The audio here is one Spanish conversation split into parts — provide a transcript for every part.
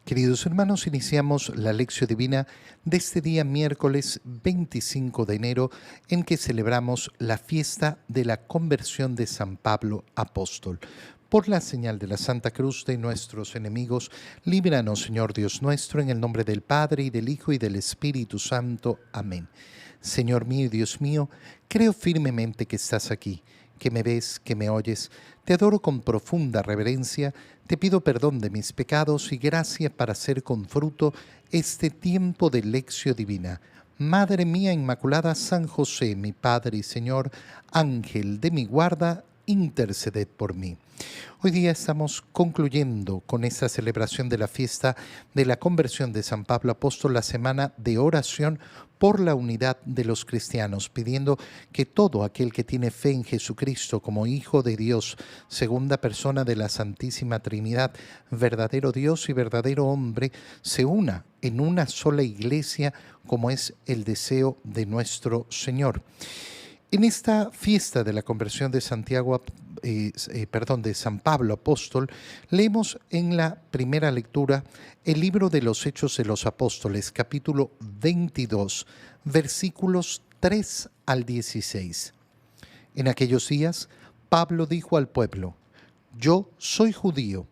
Queridos hermanos, iniciamos la lección divina de este día miércoles 25 de enero en que celebramos la fiesta de la conversión de San Pablo Apóstol. Por la señal de la Santa Cruz de nuestros enemigos, líbranos, Señor Dios nuestro, en el nombre del Padre, y del Hijo, y del Espíritu Santo. Amén. Señor mío y Dios mío, creo firmemente que estás aquí, que me ves, que me oyes. Te adoro con profunda reverencia, te pido perdón de mis pecados y gracia para hacer con fruto este tiempo de lección divina. Madre mía Inmaculada, San José, mi Padre y Señor, Ángel de mi guarda, interceded por mí. Hoy día estamos concluyendo con esta celebración de la fiesta de la conversión de San Pablo Apóstol, la semana de oración por la unidad de los cristianos, pidiendo que todo aquel que tiene fe en Jesucristo como Hijo de Dios, segunda persona de la Santísima Trinidad, verdadero Dios y verdadero hombre, se una en una sola iglesia, como es el deseo de nuestro Señor. En esta fiesta de la conversión de de San Pablo Apóstol, leemos en la primera lectura el libro de los Hechos de los Apóstoles, capítulo 22, versículos 3 al 16. En aquellos días, Pablo dijo al pueblo: Yo soy judío,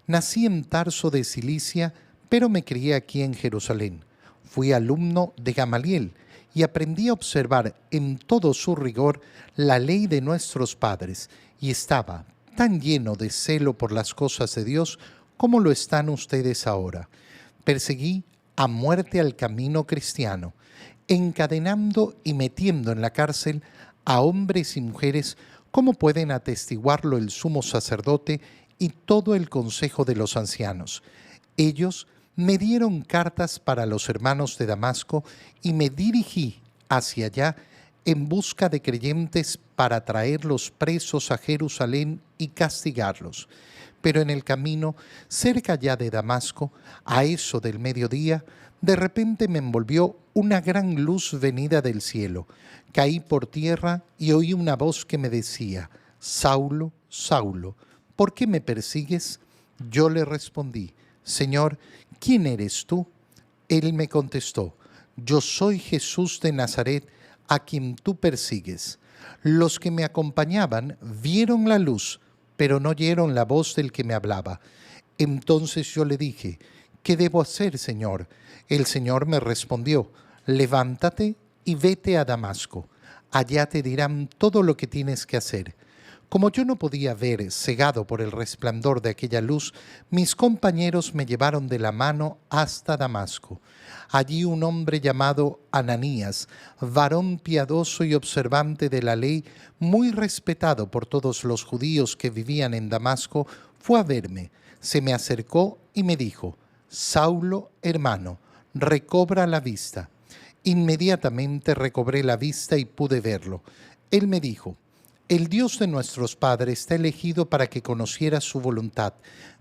nací en Tarso de Cilicia, pero me crié aquí en Jerusalén. Fui alumno de Gamaliel y aprendí a observar en todo su rigor la ley de nuestros padres, y estaba tan lleno de celo por las cosas de Dios como lo están ustedes ahora. Perseguí a muerte al camino cristiano, encadenando y metiendo en la cárcel a hombres y mujeres, como pueden atestiguarlo el sumo sacerdote y todo el consejo de los ancianos. Ellos me dieron cartas para los hermanos de Damasco y me dirigí hacia allá en busca de creyentes para traerlos presos a Jerusalén y castigarlos. Pero en el camino, cerca ya de Damasco, a eso del mediodía, de repente me envolvió una gran luz venida del cielo. Caí por tierra y oí una voz que me decía: Saulo, Saulo, ¿por qué me persigues? Yo le respondí: Señor, ¿quién eres tú? Él me contestó: Yo soy Jesús de Nazaret, a quien tú persigues. Los que me acompañaban vieron la luz, pero no oyeron la voz del que me hablaba. Entonces yo le dije: ¿qué debo hacer, Señor? El Señor me respondió: levántate y vete a Damasco. Allá te dirán todo lo que tienes que hacer. Como yo no podía ver, cegado por el resplandor de aquella luz, mis compañeros me llevaron de la mano hasta Damasco. Allí un hombre llamado Ananías, varón piadoso y observante de la ley, muy respetado por todos los judíos que vivían en Damasco, fue a verme. Se me acercó y me dijo: Saulo, hermano, recobra la vista. Inmediatamente recobré la vista y pude verlo. Él me dijo: el Dios de nuestros padres te ha elegido para que conocieras su voluntad,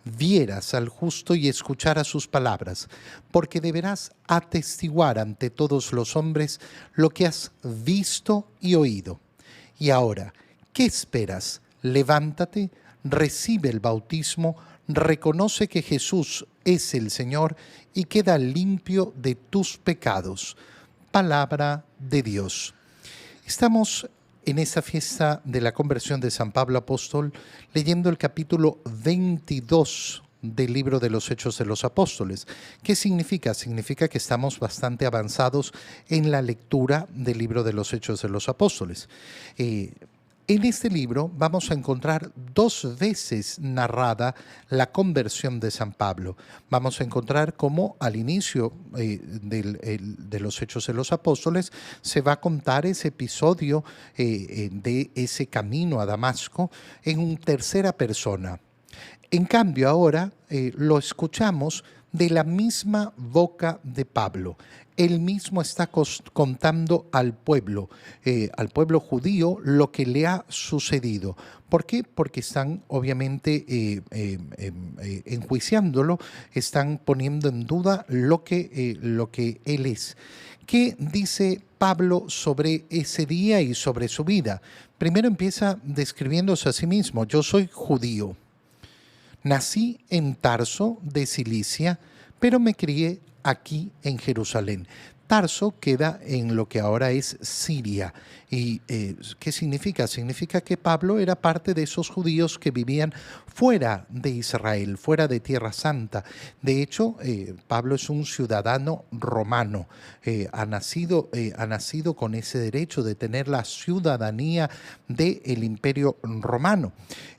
vieras al justo y escucharas sus palabras, porque deberás atestiguar ante todos los hombres lo que has visto y oído. Y ahora, ¿qué esperas? Levántate, recibe el bautismo, reconoce que Jesús es el Señor y queda limpio de tus pecados. Palabra de Dios. Estamos en esta fiesta de la conversión de San Pablo Apóstol, leyendo el capítulo 22 del libro de los Hechos de los Apóstoles. ¿Qué significa? Significa que estamos bastante avanzados en la lectura del libro de los Hechos de los Apóstoles. En este libro vamos a encontrar 2 veces narrada la conversión de San Pablo. Vamos a encontrar cómo al inicio de los Hechos de los Apóstoles se va a contar ese episodio de ese camino a Damasco en tercera persona. En cambio ahora lo escuchamos de la misma boca de Pablo. Él mismo está contando al pueblo judío, lo que le ha sucedido. ¿Por qué? Porque están obviamente enjuiciándolo, están poniendo en duda lo que él es. ¿Qué dice Pablo sobre ese día y sobre su vida? Primero empieza describiéndose a sí mismo: yo soy judío. Nací en Tarso de Cilicia, pero me crié aquí en Jerusalén. Tarso queda en lo que ahora es Siria. ¿Y qué significa? Significa que Pablo era parte de esos judíos que vivían fuera de Israel, fuera de Tierra Santa. De hecho, Pablo es un ciudadano romano. Ha nacido con ese derecho de tener la ciudadanía del Imperio Romano.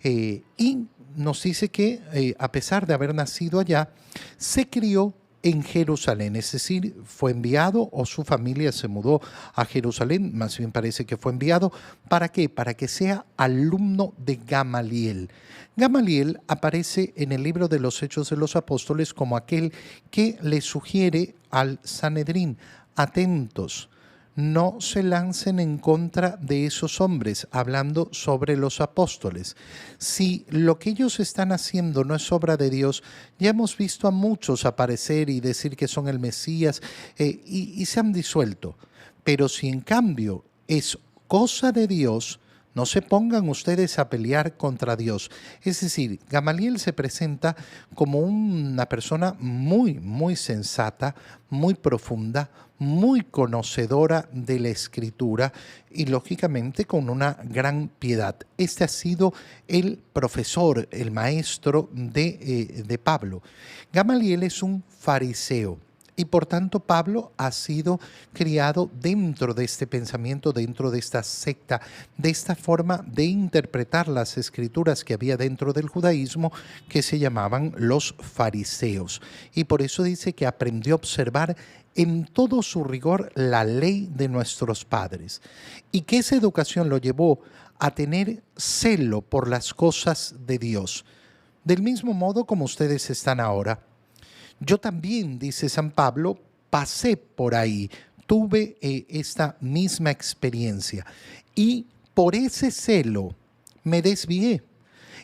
Y nos dice que a pesar de haber nacido allá, se crió en Jerusalén, es decir, fue enviado o su familia se mudó a Jerusalén, más bien parece que fue enviado. ¿Para qué? Para que sea alumno de Gamaliel. Gamaliel aparece en el libro de los Hechos de los Apóstoles como aquel que le sugiere al Sanedrín: atentos, no se lancen en contra de esos hombres, hablando sobre los apóstoles. Si lo que ellos están haciendo no es obra de Dios, ya hemos visto a muchos aparecer y decir que son el Mesías, y se han disuelto. Pero si en cambio es cosa de Dios, no se pongan ustedes a pelear contra Dios. Es decir, Gamaliel se presenta como una persona muy, muy sensata, muy profunda, muy conocedora de la Escritura y lógicamente con una gran piedad. Este ha sido el profesor, el maestro de Pablo. Gamaliel es un fariseo. Y por tanto Pablo ha sido criado dentro de este pensamiento, dentro de esta secta, de esta forma de interpretar las escrituras que había dentro del judaísmo, que se llamaban los fariseos. Y por eso dice que aprendió a observar en todo su rigor la ley de nuestros padres, y que esa educación lo llevó a tener celo por las cosas de Dios, del mismo modo como ustedes están ahora. Yo también, dice San Pablo, pasé por ahí, tuve esta misma experiencia y por ese celo me desvié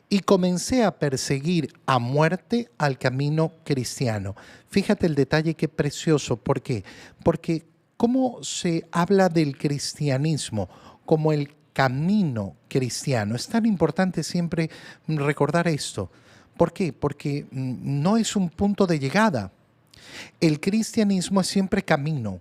y comencé a perseguir a muerte al camino cristiano. Fíjate el detalle, qué precioso. ¿Por qué? Porque cómo se habla del cristianismo como el camino cristiano. Es tan importante siempre recordar esto. ¿Por qué? Porque no es un punto de llegada. El cristianismo es siempre camino,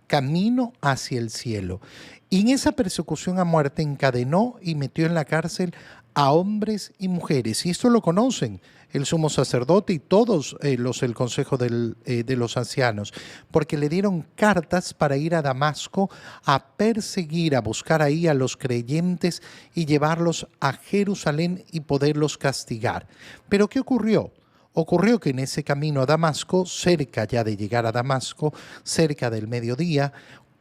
camino hacia el cielo. Y en esa persecución a muerte encadenó y metió en la cárcel a hombres y mujeres. Y esto lo conocen el sumo sacerdote y todos el consejo de los ancianos, porque le dieron cartas para ir a Damasco a perseguir, a buscar ahí a los creyentes y llevarlos a Jerusalén y poderlos castigar. Pero ¿qué ocurrió? Ocurrió que en ese camino a Damasco, cerca ya de llegar a Damasco, cerca del mediodía,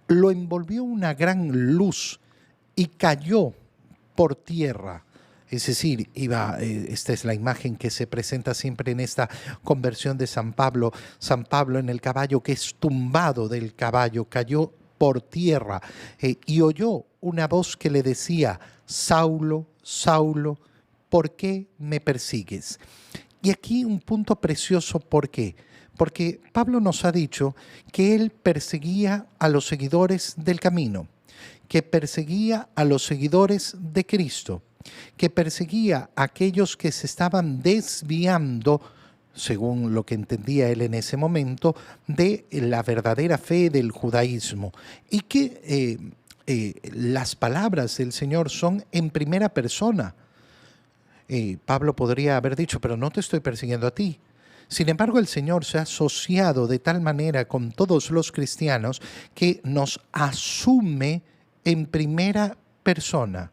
lo envolvió una gran luz y cayó por tierra. Es decir, esta es la imagen que se presenta siempre en esta conversión de San Pablo. San Pablo en el caballo, que es tumbado del caballo, cayó por tierra y oyó una voz que le decía: Saulo, Saulo, ¿por qué me persigues? Y aquí un punto precioso, ¿por qué? Porque Pablo nos ha dicho que él perseguía a los seguidores del camino, que perseguía a los seguidores de Cristo, que perseguía a aquellos que se estaban desviando, según lo que entendía él en ese momento, de la verdadera fe del judaísmo, y que las palabras del Señor son en primera persona. Pablo podría haber dicho: pero no te estoy persiguiendo a ti. Sin embargo, el Señor se ha asociado de tal manera con todos los cristianos que nos asume en primera persona.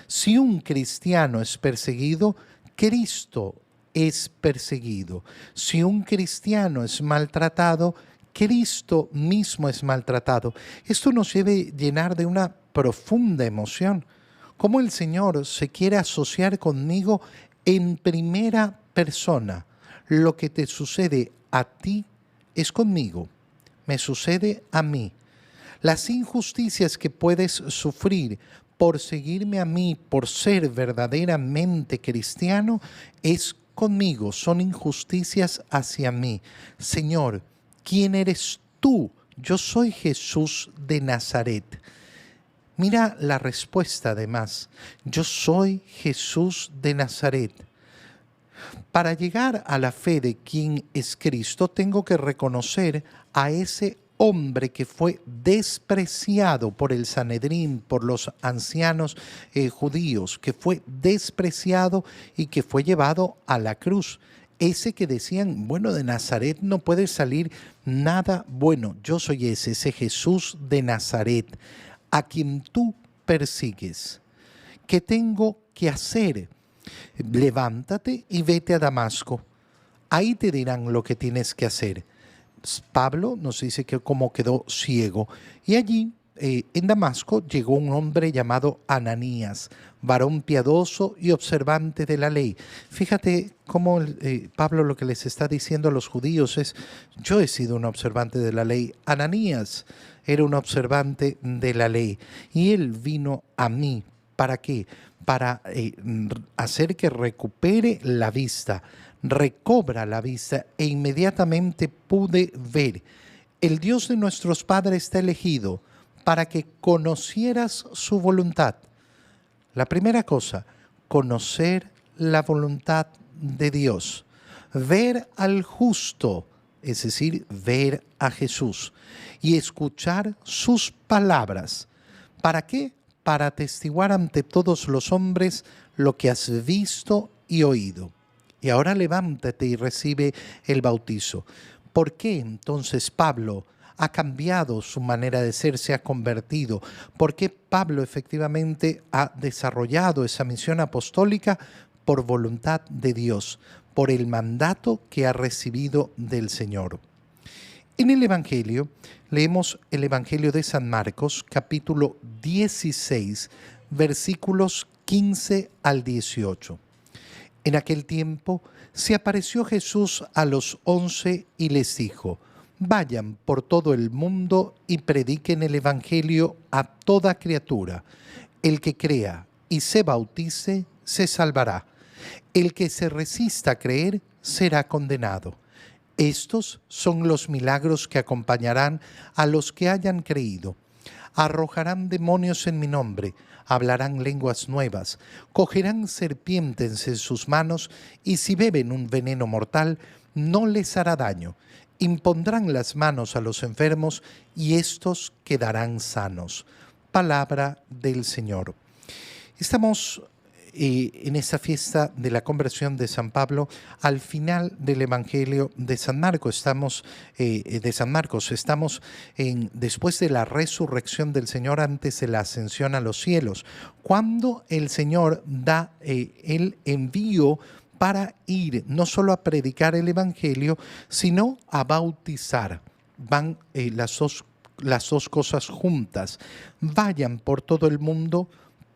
Si un cristiano es perseguido, Cristo es perseguido. Si un cristiano es maltratado, Cristo mismo es maltratado. Esto nos debe llenar de una profunda emoción. Cómo el Señor se quiere asociar conmigo en primera persona. Lo que te sucede a ti es conmigo, me sucede a mí. Las injusticias que puedes sufrir por seguirme a mí, por ser verdaderamente cristiano, es conmigo, son injusticias hacia mí. Señor, ¿quién eres tú? Yo soy Jesús de Nazaret. Mira la respuesta además: yo soy Jesús de Nazaret. Para llegar a la fe de quién es Cristo, tengo que reconocer a ese hombre que fue despreciado por el Sanedrín, por los ancianos judíos, que fue despreciado y que fue llevado a la cruz. Ese que decían, bueno, de Nazaret no puede salir nada bueno. Yo soy ese Jesús de Nazaret, a quien tú persigues. ¿Qué tengo que hacer? Levántate y vete a Damasco. Ahí te dirán lo que tienes que hacer. Pablo nos dice que como quedó ciego. Y allí, en Damasco, llegó un hombre llamado Ananías, varón piadoso y observante de la ley. Fíjate cómo Pablo lo que les está diciendo a los judíos es, yo he sido un observante de la ley. Ananías era un observante de la ley. Y él vino a mí. ¿Para qué? Para hacer que recupere la vista. Recobra la vista e inmediatamente pude ver. El Dios de nuestros padres te ha elegido para que conocieras su voluntad. La primera cosa, conocer la voluntad de Dios. Ver al justo, es decir, ver a Jesús y escuchar sus palabras. ¿Para qué? Para atestiguar ante todos los hombres lo que has visto y oído. Y ahora levántate y recibe el bautizo. ¿Por qué entonces Pablo ha cambiado su manera de ser, se ha convertido? ¿Por qué Pablo efectivamente ha desarrollado esa misión apostólica? Por voluntad de Dios, por el mandato que ha recibido del Señor. En el Evangelio, leemos el Evangelio de San Marcos, capítulo 16, versículos 15 al 18. En aquel tiempo se apareció Jesús a los 11 y les dijo, vayan por todo el mundo y prediquen el Evangelio a toda criatura. El que crea y se bautice se salvará. El que se resista a creer será condenado. Estos son los milagros que acompañarán a los que hayan creído. Arrojarán demonios en mi nombre, hablarán lenguas nuevas, cogerán serpientes en sus manos y si beben un veneno mortal, no les hará daño. Impondrán las manos a los enfermos y éstos quedarán sanos. Palabra del Señor. Estamos en esta fiesta de la conversión de San Pablo, al final del Evangelio de San Marcos. Estamos después de la resurrección del Señor, antes de la ascensión a los cielos, cuando el Señor da el envío para ir no solo a predicar el Evangelio, sino a bautizar. Van las dos cosas juntas. Vayan por todo el mundo,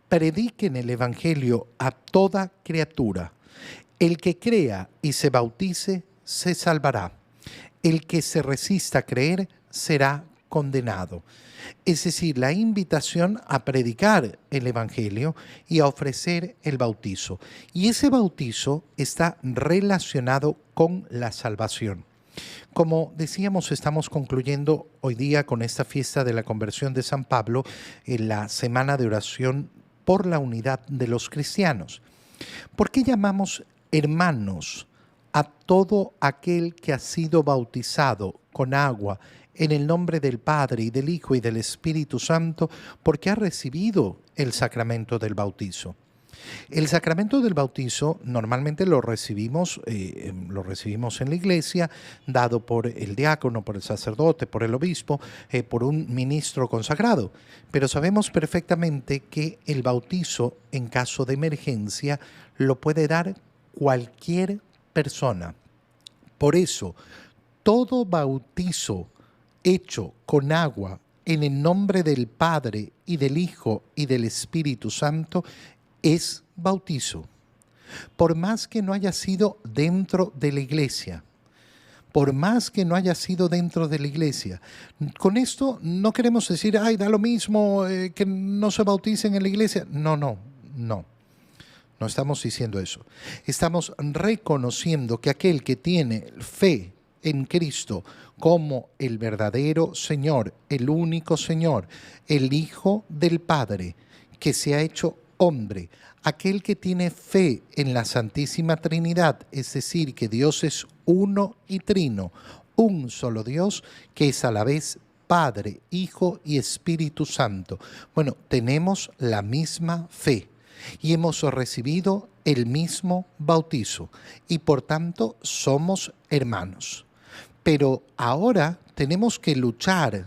prediquen el Evangelio a toda criatura. El que crea y se bautice se salvará. El que se resista a creer será condenado. Es decir, la invitación a predicar el Evangelio y a ofrecer el bautizo. Y ese bautizo está relacionado con la salvación. Como decíamos, estamos concluyendo hoy día con esta fiesta de la conversión de San Pablo, en la semana de oración por la unidad de los cristianos. ¿Por qué llamamos hermanos a todo aquel que ha sido bautizado con agua en el nombre del Padre y del Hijo y del Espíritu Santo? Porque ha recibido el sacramento del bautizo. El sacramento del bautizo normalmente lo recibimos en la iglesia, dado por el diácono, por el sacerdote, por el obispo, por un ministro consagrado. Pero sabemos perfectamente que el bautizo, en caso de emergencia, lo puede dar cualquier persona. Por eso, todo bautizo hecho con agua en el nombre del Padre y del Hijo y del Espíritu Santo es bautizo, por más que no haya sido dentro de la iglesia, por más que no haya sido dentro de la iglesia. Con esto no queremos decir, ay, da lo mismo que no se bauticen en la iglesia. No estamos diciendo eso. Estamos reconociendo que aquel que tiene fe en Cristo como el verdadero Señor, el único Señor, el Hijo del Padre, que se ha hecho hombre, aquel que tiene fe en la Santísima Trinidad, es decir, que Dios es uno y trino, un solo Dios, que es a la vez Padre, Hijo y Espíritu Santo. Bueno, tenemos la misma fe y hemos recibido el mismo bautizo y por tanto somos hermanos. Pero ahora tenemos que luchar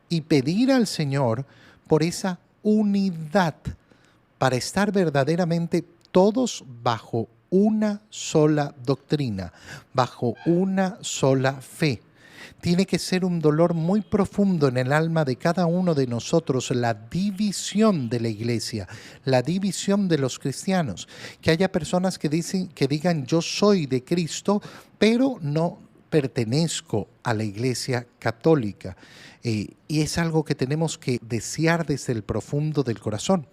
y pedir al Señor por esa unidad para estar verdaderamente todos bajo una sola doctrina, bajo una sola fe. Tiene que ser un dolor muy profundo en el alma de cada uno de nosotros, la división de la iglesia, la división de los cristianos. Que haya personas que digan yo soy de Cristo, pero no pertenezco a la iglesia católica. Y es algo que tenemos que desear desde el profundo del corazón.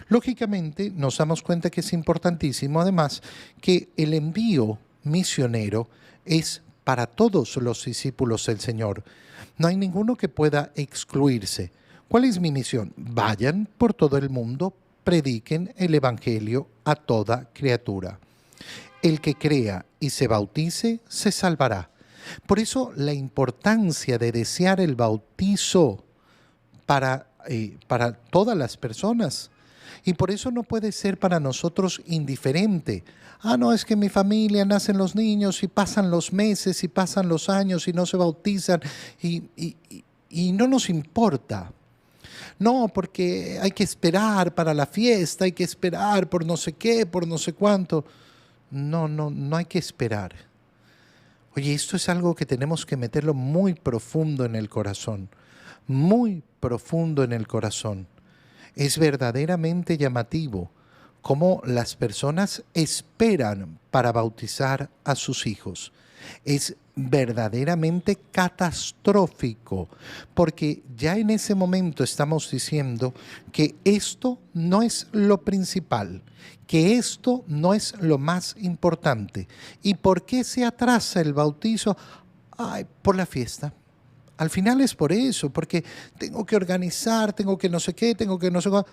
Lógicamente, nos damos cuenta que es importantísimo, además, que el envío misionero es para todos los discípulos del Señor. No hay ninguno que pueda excluirse. ¿Cuál es mi misión? Vayan por todo el mundo, prediquen el Evangelio a toda criatura. El que crea y se bautice, se salvará. Por eso la importancia de desear el bautizo para todas las personas. Y por eso no puede ser para nosotros indiferente. No, es que en mi familia nacen los niños y pasan los meses y pasan los años y no se bautizan y no nos importa. No, porque hay que esperar para la fiesta, hay que esperar por no sé qué, por no sé cuánto. No hay que esperar. Oye, esto es algo que tenemos que meterlo muy profundo en el corazón, muy profundo en el corazón. Es verdaderamente llamativo cómo las personas esperan para bautizar a sus hijos. Es verdaderamente catastrófico, porque ya en ese momento estamos diciendo que esto no es lo principal, que esto no es lo más importante. ¿Y por qué se atrasa el bautizo? Por la fiesta. Al final es por eso, porque tengo que organizar, tengo que no sé qué, tengo que no sé cuál.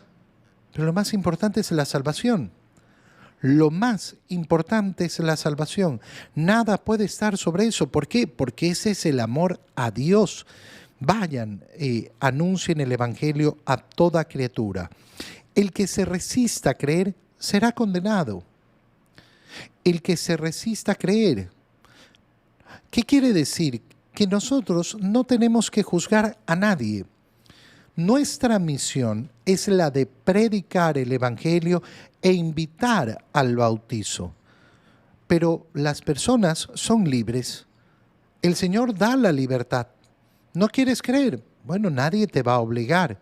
Pero lo más importante es la salvación. Lo más importante es la salvación. Nada puede estar sobre eso. ¿Por qué? Porque ese es el amor a Dios. Vayan, anuncien el Evangelio a toda criatura. El que se resista a creer será condenado. El que se resista a creer. ¿Qué quiere decir? Que nosotros no tenemos que juzgar a nadie. Nuestra misión es la de predicar el Evangelio e invitar al bautizo. Pero las personas son libres. El Señor da la libertad. ¿No quieres creer? Bueno, nadie te va a obligar.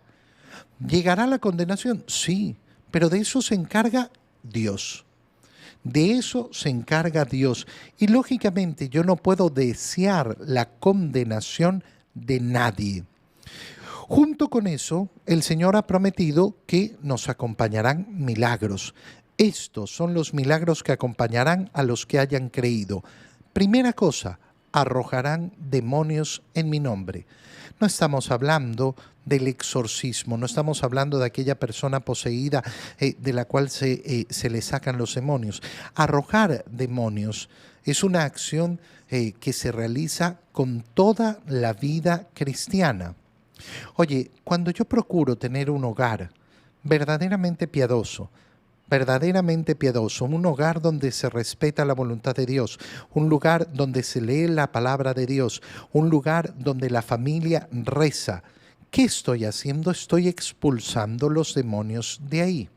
¿Llegará la condenación? Sí, pero de eso se encarga Dios. De eso se encarga Dios. Y lógicamente yo no puedo desear la condenación de nadie. Junto con eso, el Señor ha prometido que nos acompañarán milagros. Estos son los milagros que acompañarán a los que hayan creído. Primera cosa, arrojarán demonios en mi nombre. No estamos hablando del exorcismo, no estamos hablando de aquella persona poseída de la cual se le sacan los demonios. Arrojar demonios es una acción que se realiza con toda la vida cristiana. Oye, cuando yo procuro tener un hogar verdaderamente piadoso, un hogar donde se respeta la voluntad de Dios, un lugar donde se lee la palabra de Dios, un lugar donde la familia reza, ¿qué estoy haciendo? Estoy expulsando los demonios de ahí.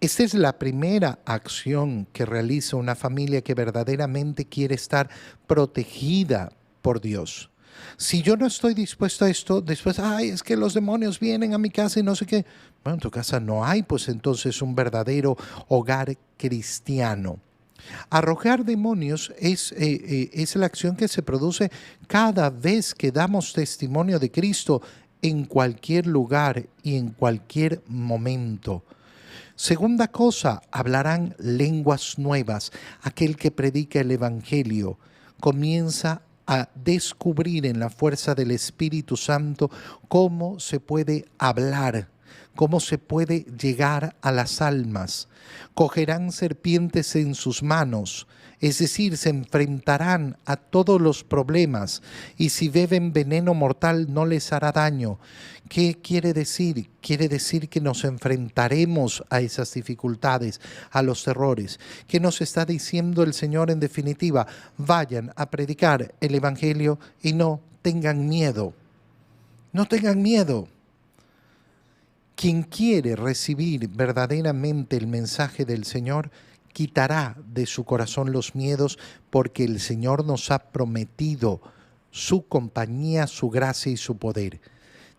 Esta es la primera acción que realiza una familia que verdaderamente quiere estar protegida por Dios. Si yo no estoy dispuesto a esto, después, es que los demonios vienen a mi casa y no sé qué. Bueno, en tu casa no hay, pues entonces un verdadero hogar cristiano. Arrojar demonios es la acción que se produce cada vez que damos testimonio de Cristo en cualquier lugar y en cualquier momento. Segunda cosa, hablarán lenguas nuevas. Aquel que predica el Evangelio comienza a descubrir en la fuerza del Espíritu Santo cómo se puede hablar. cómo se puede llegar a las almas. Cogerán serpientes en sus manos, es decir, se enfrentarán a todos los problemas, y si beben veneno mortal no les hará daño. ¿Qué quiere decir? Quiere decir que nos enfrentaremos a esas dificultades, a los terrores. ¿Qué nos está diciendo el Señor en definitiva? Vayan a predicar el Evangelio y no tengan miedo. No tengan miedo. Quien quiere recibir verdaderamente el mensaje del Señor, quitará de su corazón los miedos, porque el Señor nos ha prometido su compañía, su gracia y su poder.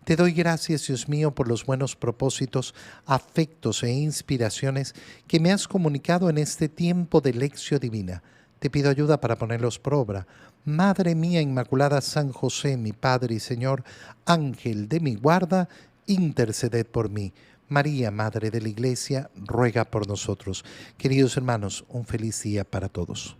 Te doy gracias, Dios mío, por los buenos propósitos, afectos e inspiraciones que me has comunicado en este tiempo de lección divina. Te pido ayuda para ponerlos por obra. Madre mía Inmaculada, San José, mi Padre y Señor, Ángel de mi guarda, interceded por mí. María, Madre de la Iglesia, ruega por nosotros. Queridos hermanos, un feliz día para todos.